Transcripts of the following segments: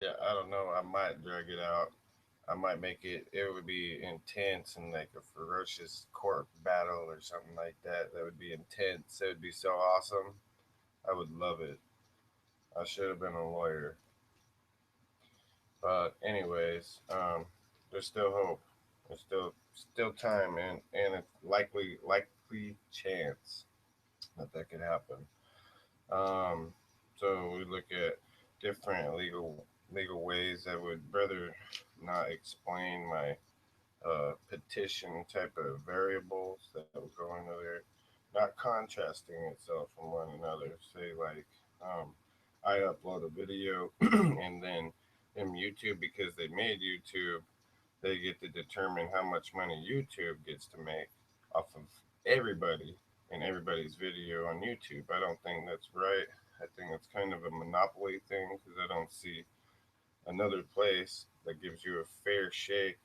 Yeah, I don't know. I might drag it out. I might make it. It would be intense and like a ferocious court battle or something like that. That would be intense. It would be so awesome. I would love it. I should have been a lawyer. But anyways, there's still hope. There's still time and a likely chance that that could happen. Um, so we look at different legal ways. I would rather not explain my petition type of variables that would go into there, not contrasting itself from one another. Say like I upload a video and then in YouTube, because they made YouTube, they get to determine how much money YouTube gets to make off of everybody and everybody's video on YouTube. I don't think that's right. I think it's kind of a monopoly thing because I don't see another place that gives you a fair shake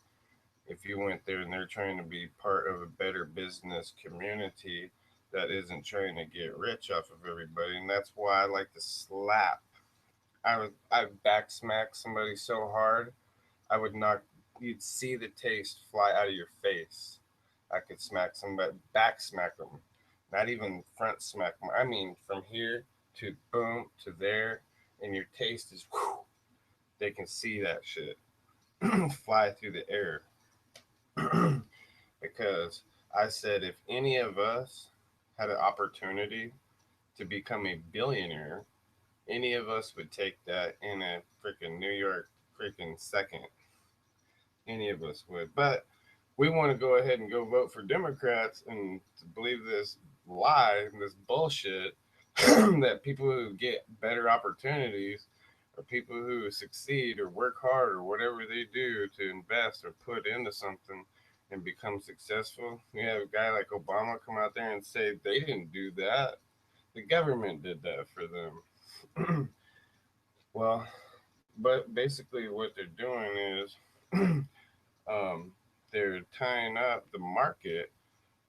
if you went there and they're trying to be part of a better business community that isn't trying to get rich off of everybody. And that's why I like to slap. I back smack somebody so hard I would knock, you'd see the taste fly out of your face. I could smack somebody, back smack them, not even front smack them. I mean, from here to boom to there, and your taste is, whew, they can see that shit fly through the air. Because I said if any of us had an opportunity to become a billionaire, any of us would take that in a freaking New York freaking second. Any of us would. But we want to go ahead and go vote for Democrats and to believe this lie, this bullshit that people who get better opportunities or people who succeed or work hard or whatever they do to invest or put into something and become successful. You have a guy like Obama come out there and say they didn't do that. The government did that for them. Well, but basically what they're doing is um, they're tying up the market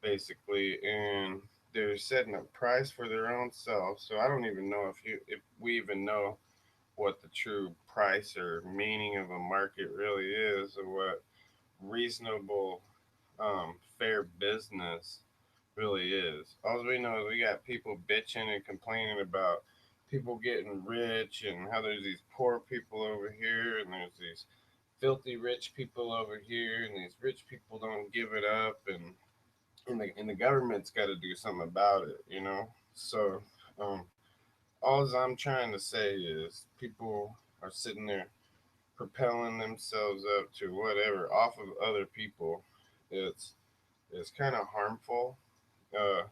basically, and they're setting a price for their own self. So I don't even know if we even know what the true price or meaning of a market really is, or what reasonable, fair business really is. All we know is we got people bitching and complaining about people getting rich and how there's these poor people over here and there's these filthy rich people over here and these rich people don't give it up, and the government's got to do something about it, you know. So all I'm trying to say is people are sitting there propelling themselves up to whatever off of other people. It's kind of harmful, uh,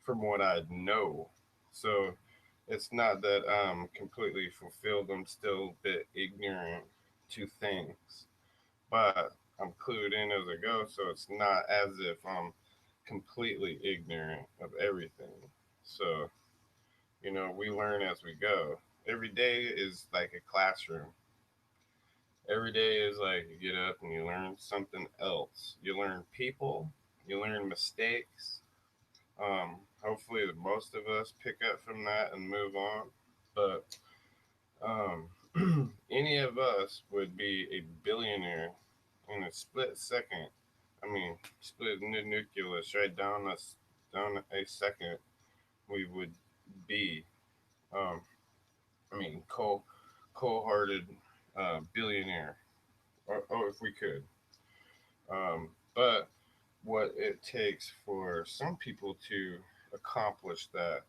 from what I know. So it's not that I'm completely fulfilled. I'm still a bit ignorant to things, but I'm clued in as I go. So it's not as if I'm completely ignorant of everything. So, we learn as we go. Every day is like a classroom. Every day is like you get up and you learn something else. You learn people, you learn mistakes. Hopefully, the most of us pick up from that and move on. But any of us would be a billionaire in a split second. I mean, split nucleus right down a second. We would be, um, I mean, cold-hearted billionaire, or if we could. But what it takes for some people to accomplish that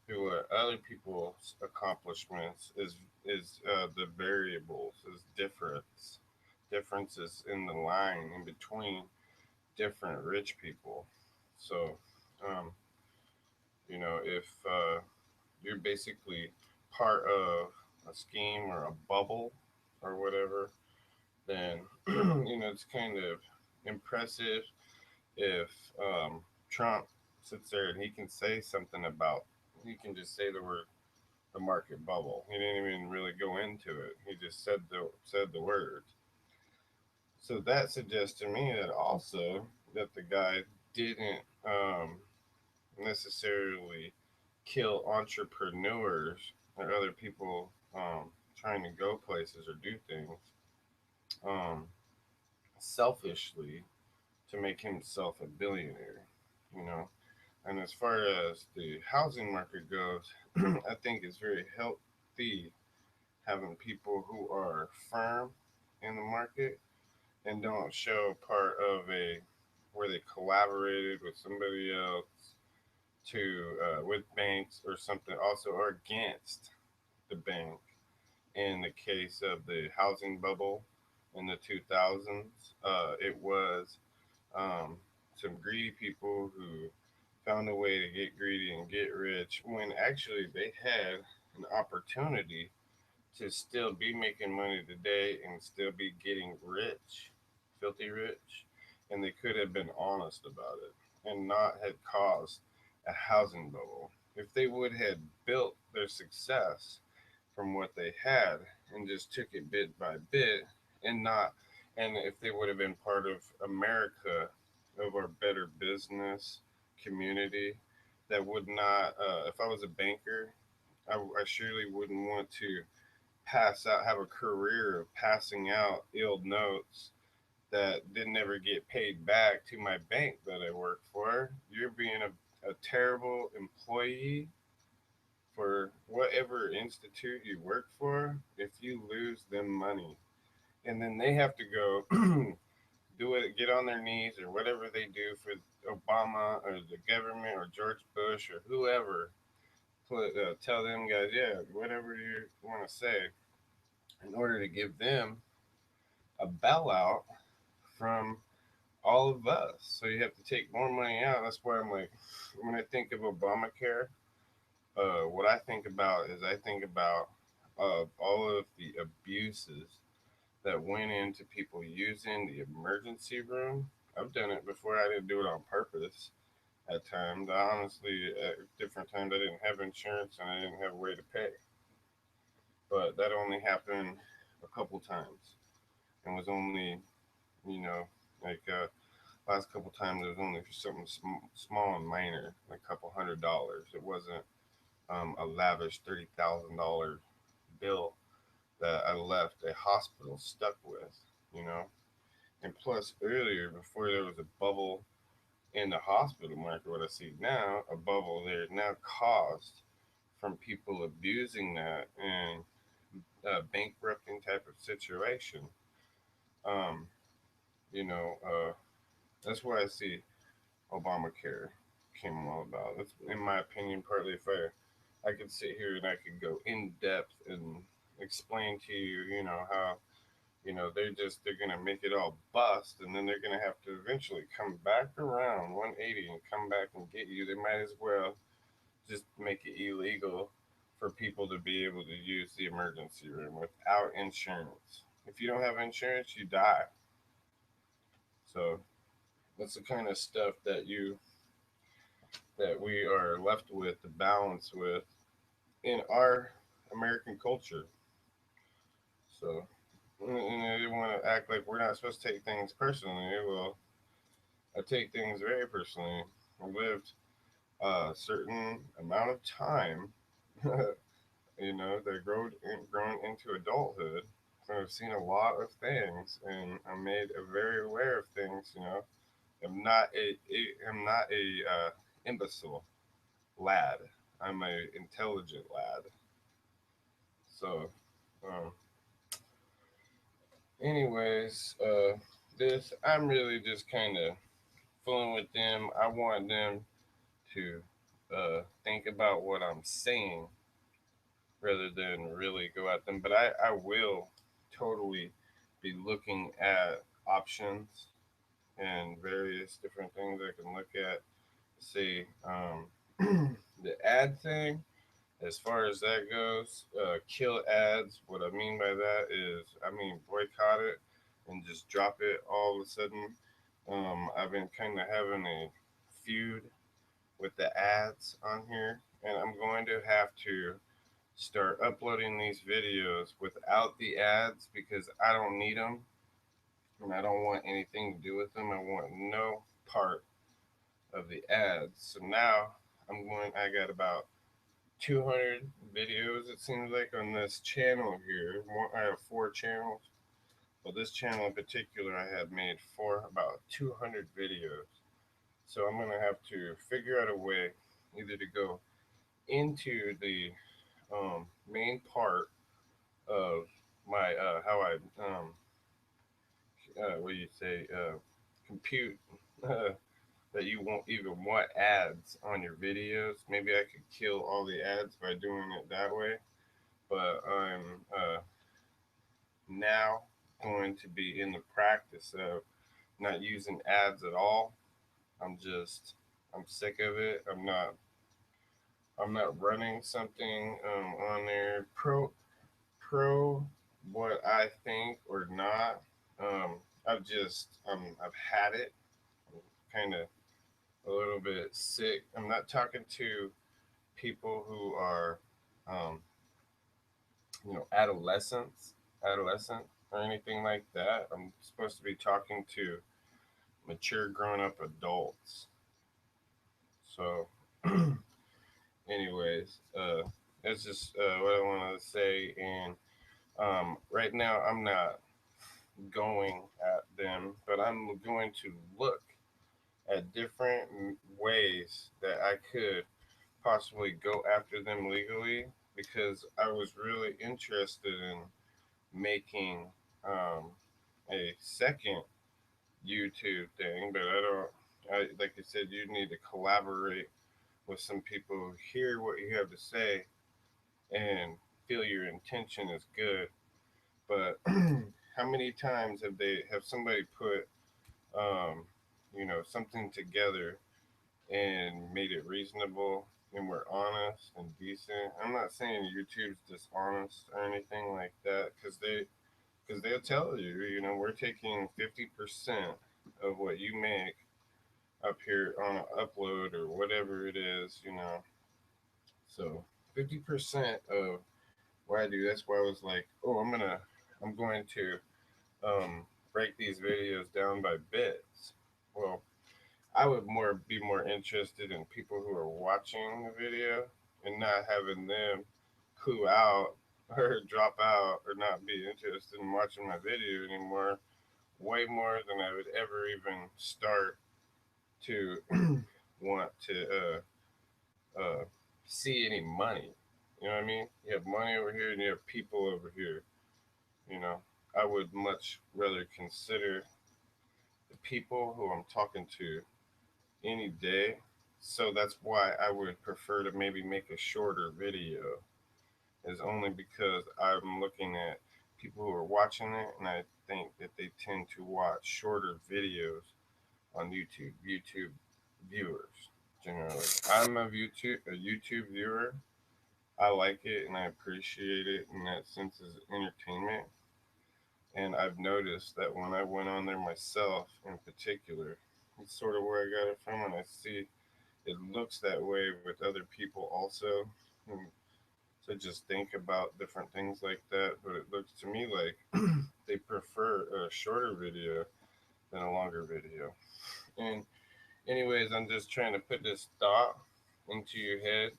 through other people's accomplishments is the variables, is differences in the line in between different rich people. So, um, if you're basically part of a scheme or a bubble or whatever, then it's kind of impressive if Trump sits there and he can say something about, he can just say the word the market bubble. He didn't even really go into it. He just said the word. So that suggests to me that also that the guy didn't necessarily kill entrepreneurs or other people trying to go places or do things um, selfishly to make himself a billionaire, you know. And as far as the housing market goes, I think it's very healthy having people who are firm in the market and don't show part of a where they collaborated with somebody else to with banks or something, also or against the bank. In the case of the housing bubble in the 2000s, it was um, some greedy people who found a way to get greedy and get rich when actually they had an opportunity to still be making money today and still be getting rich, filthy rich, and they could have been honest about it and not had caused a housing bubble. If they would have built their success from what they had and just took it bit by bit and not and if they would have been part of America of our better business community that would not if I was a banker I surely wouldn't want to have a career of passing out ill notes that didn't ever get paid back to my bank that I work for. You're being a terrible employee for whatever institute you work for if you lose them money. And then they have to go do it, get on their knees or whatever they do for Obama or the government or George Bush or whoever. Tell them guys, yeah, whatever you want to say, in order to give them a bailout from all of us. So you have to take more money out. That's why I'm like, when I think of Obamacare, what I think about is I think about all of the abuses that went into people using the emergency room. I've done it before. I didn't do it on purpose at times. I honestly, at different times, I didn't have insurance and I didn't have a way to pay. But that only happened a couple times and was only, you know, like last couple times it was only for something small and minor, like a couple $100s. It wasn't a lavish $30,000 bill that I left a hospital stuck with, you know. And plus, earlier, before there was a bubble in the hospital market, what I see now, a bubble there now caused from people abusing that and bankrupting type of situation. Um, you know, that's why I see Obamacare came all about. That's, in my opinion, partly fair. I could sit here and I could go in depth and explain to you, you know, how, you know, they're gonna make it all bust, and then they're gonna have to eventually come back around 180 and come back and get you. They might as well just make it illegal for people to be able to use the emergency room without insurance. If you don't have insurance, you die. So that's the kind of stuff that we are left with to balance with in our American culture. So, and they want to act like we're not supposed to take things personally. Well, I take things very personally. I lived a certain amount of time, you know, that grown into adulthood. So I've seen a lot of things, and I'm made very aware of things. You know, I'm not a imbecile lad. I'm a intelligent lad. So, um, anyways, this I'm really just kind of fooling with them. I want them to think about what I'm saying rather than really go at them. But I will totally be looking at options and various different things I can look at. See, the ad thing. As far as that goes, kill ads. What I mean by that is, I mean boycott it and just drop it all of a sudden. I've been kind of having a feud with the ads on here, and I'm going to have to start uploading these videos without the ads because I don't need them and I don't want anything to do with them. I want no part of the ads. So now I got about 200 videos, it seems like, on this channel here. I have 4 channels. Well, this channel in particular, I had made about 200 videos. So I'm going to have to figure out a way either to go into the main part of my, how I, what do you say, compute that you won't even want ads on your videos. Maybe I could kill all the ads by doing it that way. But I'm now going to be in the practice of not using ads at all. I'm sick of it. I'm not running something on there pro what I think or not. I've had it. I'm kind of a little bit sick. I'm not talking to people who are, um, adolescent or anything like that. I'm supposed to be talking to mature grown up adults. So, anyways, that's just what I wanted to say. And right now, I'm not going at them, but I'm going to look at different ways that I could possibly go after them legally because I was really interested in making um, a second YouTube thing, but like I said, you need to collaborate with some people who hear what you have to say and feel your intention is good. But how many times have somebody put, um, something together and made it reasonable and we're honest and decent? I'm not saying YouTube's dishonest or anything like that because they'll tell you, we're taking 50% of what you make up here on an upload or whatever it is. So 50% of what I do, that's why I was like, oh, I'm going to break these videos down by bits. Well, I would be more interested in people who are watching the video and not having them clue out or drop out or not be interested in watching my video anymore. Way more than I would ever even start to want to uh, see any money. You know what I mean? You have money over here and you have people over here. You know, I would much rather consider the people who I'm talking to any day. So that's why I would prefer to maybe make a shorter video, is only because I'm looking at people who are watching it and I think that they tend to watch shorter videos on YouTube. YouTube viewers generally. I'm a YouTube viewer. I like it and I appreciate it in that sense as entertainment. And I've noticed that when I went on there myself in particular, it's sort of where I got it from, and I see it looks that way with other people also. And so just think about different things like that, but it looks to me like they prefer a shorter video than a longer video. And anyways, I'm just trying to put this thought into your head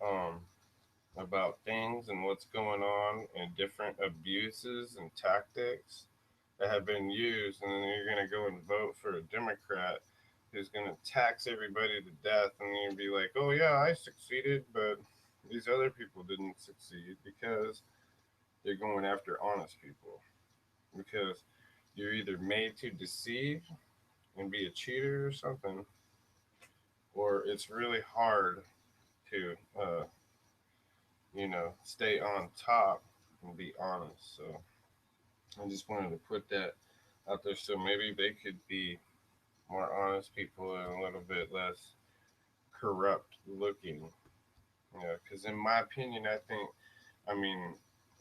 um, about things and what's going on and different abuses and tactics that have been used, and then you're going to go and vote for a Democrat who's going to tax everybody to death, and then you'll be like, oh, yeah, I succeeded, but these other people didn't succeed because they're going after honest people. Because you're either made to deceive and be a cheater or something, or it's really hard to, stay on top and be honest. So I just wanted to put that out there so maybe they could be more honest people and a little bit less corrupt looking. Because in my opinion, I mean,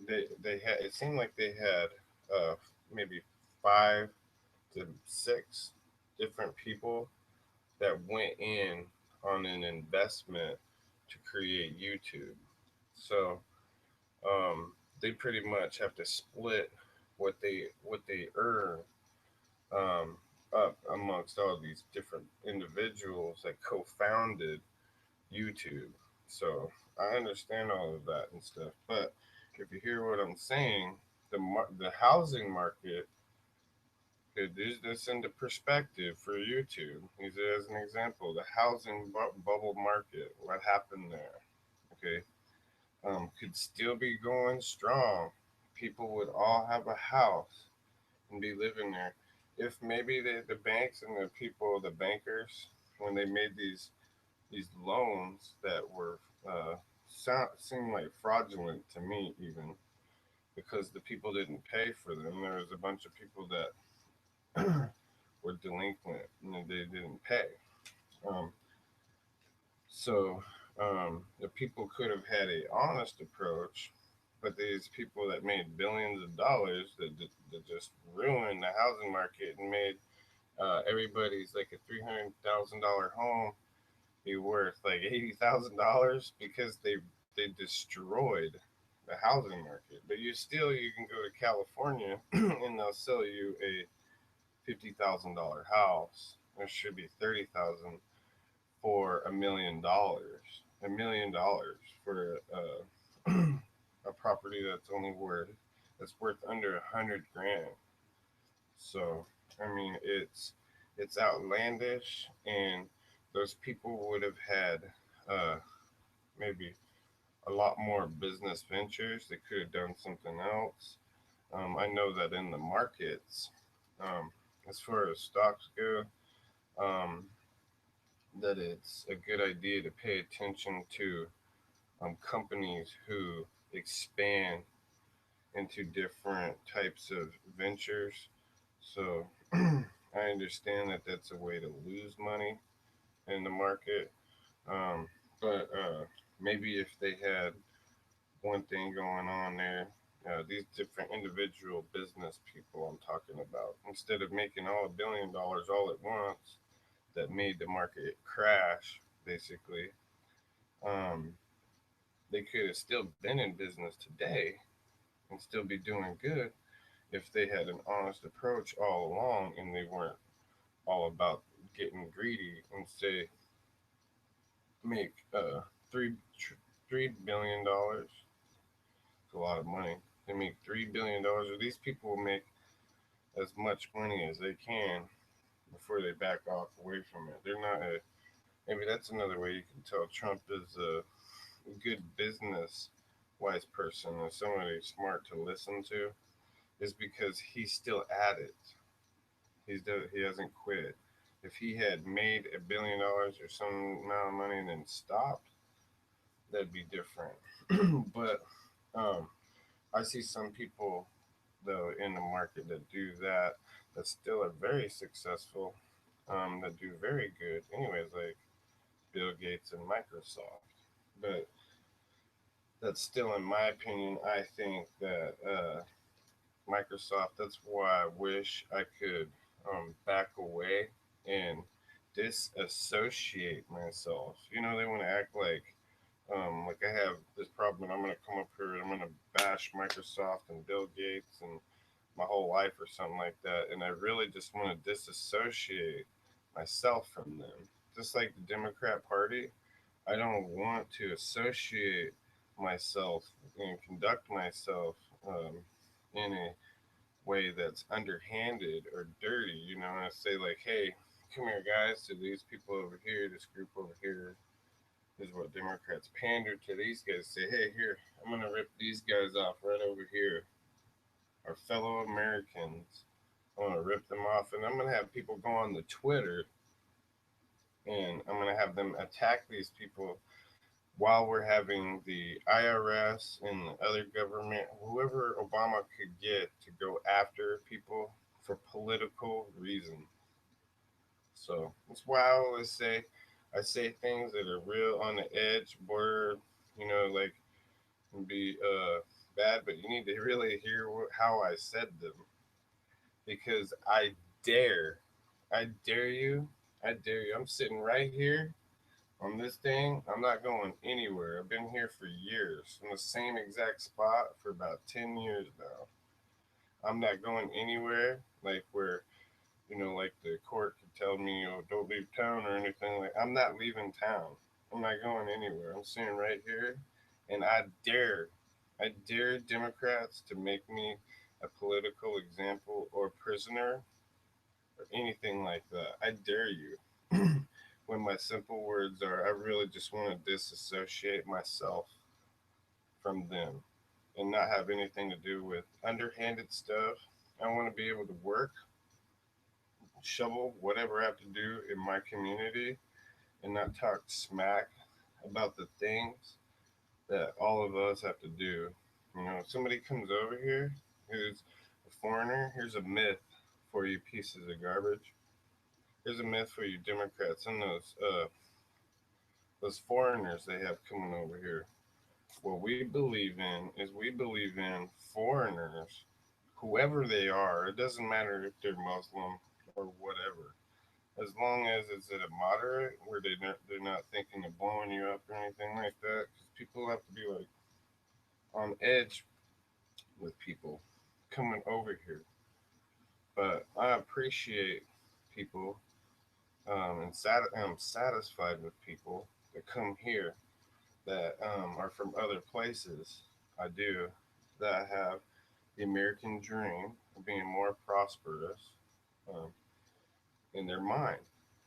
they had. It seemed like they had maybe 5 to 6 different people that went in on an investment to create YouTube. So they pretty much have to split what they earn um, up amongst all these different individuals that co-founded YouTube. So I understand all of that and stuff. But if you hear what I'm saying, the housing market, could use this into perspective for YouTube. Use it as an example. The housing bubble market, what happened there? Okay, could still be going strong. People would all have a house and be living there. If maybe the banks and the people, the bankers, when they made these loans that were seemed like fraudulent to me, even because the people didn't pay for them. There was a bunch of people that were delinquent and they didn't pay. Um, so the people could have had a honest approach, but these people that made billions of dollars that just ruined the housing market and made everybody's like a $300,000 home be worth like $80,000 because they destroyed the housing market. But you can go to California and they'll sell you a $50,000 house. There should be 30,000 for $1 million. $1 million for a property that's worth under 100 grand. So I mean, it's outlandish, and those people would have had uh, maybe a lot more business ventures. They could have done something else. I know that in the markets, um, as far as stocks go, um, that it's a good idea to pay attention to companies who expand into different types of ventures. So I understand that that's a way to lose money in the market. Um, but maybe if they had one thing going on there, these different individual business people I'm talking about, instead of making all $1 billion all at once, that made the market crash, basically, um, they could have still been in business today and still be doing good if they had an honest approach all along and they weren't all about getting greedy and say make $3 billion. It's a lot of money. They make $3 billion, or these people will make as much money as they can before they back off away from it. They're not a. Maybe that's another way you can tell Trump is a good business wise person or somebody smart to listen to, is because he's still at it. He hasn't quit. If he had made $1 billion or some amount of money and then stopped, that'd be different. But um, I see some people though in the market that do that that still are very successful, that do very good. Anyways, like Bill Gates and Microsoft. But that's still, in my opinion, I think that Microsoft. That's why I wish I could back away and disassociate myself. They want to act like I have this problem. I'm gonna come up here and I'm gonna bash Microsoft and Bill Gates and my whole life or something like that. And I really just want to disassociate myself from them. Just like the Democrat Party, I don't want to associate myself and conduct myself in a way that's underhanded or dirty. And I say like, hey, come here, guys, to these people over here, this group over here. This is what Democrats pander to these guys. Say, hey, here, I'm gonna rip these guys off right over here, our fellow Americans. I'm gonna rip them off, and I'm gonna have people go on the Twitter, and I'm gonna have them attack these people while we're having the IRS and the other government, whoever Obama could get to go after people for political reasons. So that's why I say things that are real on the edge, border, like be bad, but you need to really hear how I said them because I dare you, I dare you. I'm sitting right here on this thing. I'm not going anywhere. I've been here for years in the same exact spot for about 10 years now. I'm not going anywhere like where, like the court could tell me, don't leave town or anything. Like, I'm not leaving town. I'm not going anywhere. I'm sitting right here, and I dare Democrats to make me a political example or prisoner or anything like that. I dare you. When my simple words are, I really just want to disassociate myself from them and not have anything to do with underhanded stuff. I want to be able to work, shovel, whatever I have to do in my community and not talk smack about the things that all of us have to do. You know, if somebody comes over here who's a foreigner, here's a myth for you pieces of garbage. Here's a myth for you Democrats and those foreigners they have coming over here. What we believe in is we believe in foreigners, whoever they are. It doesn't matter if they're Muslim or whatever, as long as it's at a moderate where they're not thinking of blowing you up or anything like that. Because people have to be like on edge with people coming over here. But I appreciate people I'm satisfied with people that come here that are from other places. I do that have the American dream of being more prosperous um, in their mind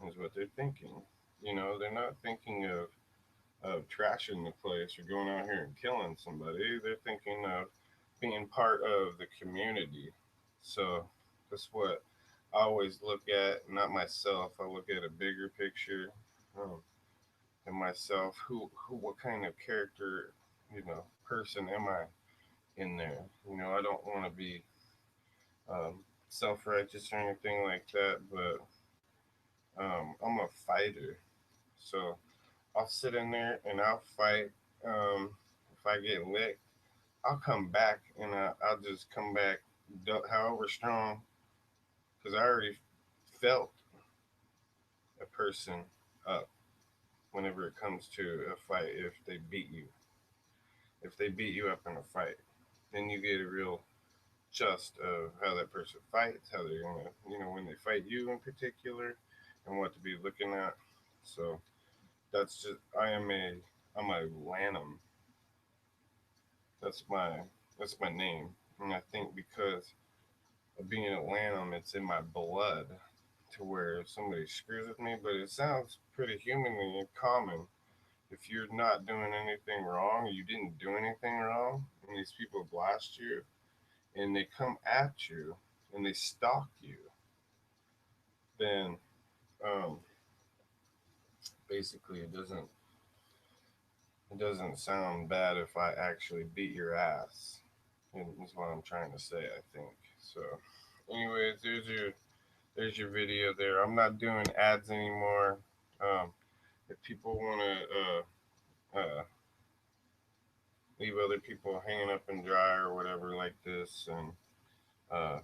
is what they're thinking. You know, they're not thinking of trashing the place or going out here and killing somebody. They're thinking of being part of the community. So that's what I always look at, not myself. I look at a bigger picture um, and myself. What kind of character, person am I in there? You know, I don't want to be self righteous or anything like that, but I'm a fighter. So I'll sit in there and I'll fight. If I get licked, I'll come back and I'll just come back however strong because I already felt a person up whenever it comes to a fight. If they beat you up in a fight, then you get a real just of how that person fights, how they're gonna, when they fight you in particular, and what to be looking at. So that's just I'm a Lanham. That's my that's my name, and I think because of being a Lanham, it's in my blood to where if somebody screws with me. But it sounds pretty humanly common. If you're not doing anything wrong, you didn't do anything wrong, and these people blast you, and they come at you, and they stalk you, then um, basically it doesn't sound bad if I actually beat your ass. And that's what I'm trying to say, I think. So, anyways, there's your video there. I'm not doing ads anymore. If people want to leave other people hanging up and dry or whatever like this, and uh,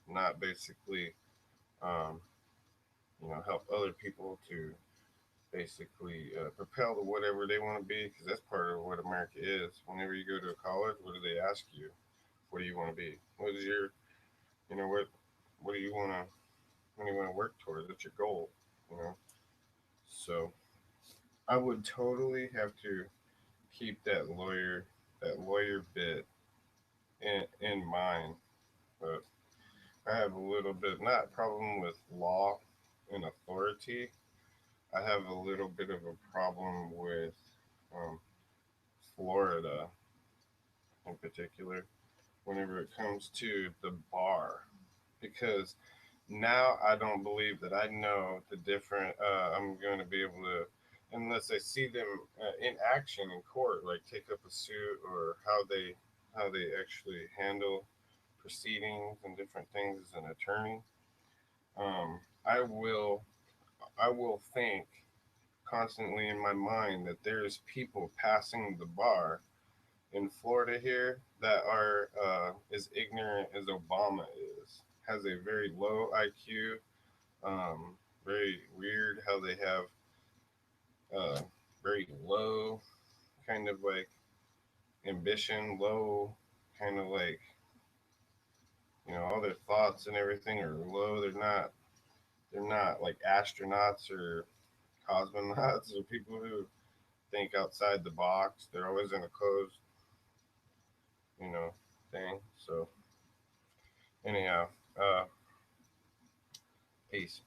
not basically, um, help other people to basically propel to whatever they want to be, because that's part of what America is. Whenever you go to college, what do they ask you? What do you want to be? What is your, you know, what do you want to, what do you want to work towards? What's your goal? You know, so I would totally have to keep that lawyer bit in mind. But I have a little bit not problem with law and authority. I have a little bit of a problem with um, Florida in particular whenever it comes to the bar, because now I don't believe that I know the different. I'm going to be able to, unless I see them in action in court, like take up a suit or how they actually handle proceedings and different things as an attorney. Um, I will I will think constantly in my mind that there's people passing the bar in Florida here that are as ignorant as Obama is. Has a very low IQ. Very weird how they have uh, very low kind of like ambition, low kind of like all their thoughts and everything are low. They're not like astronauts or cosmonauts or people who think outside the box. They're always in a closed, you know, thing. So anyhow, peace.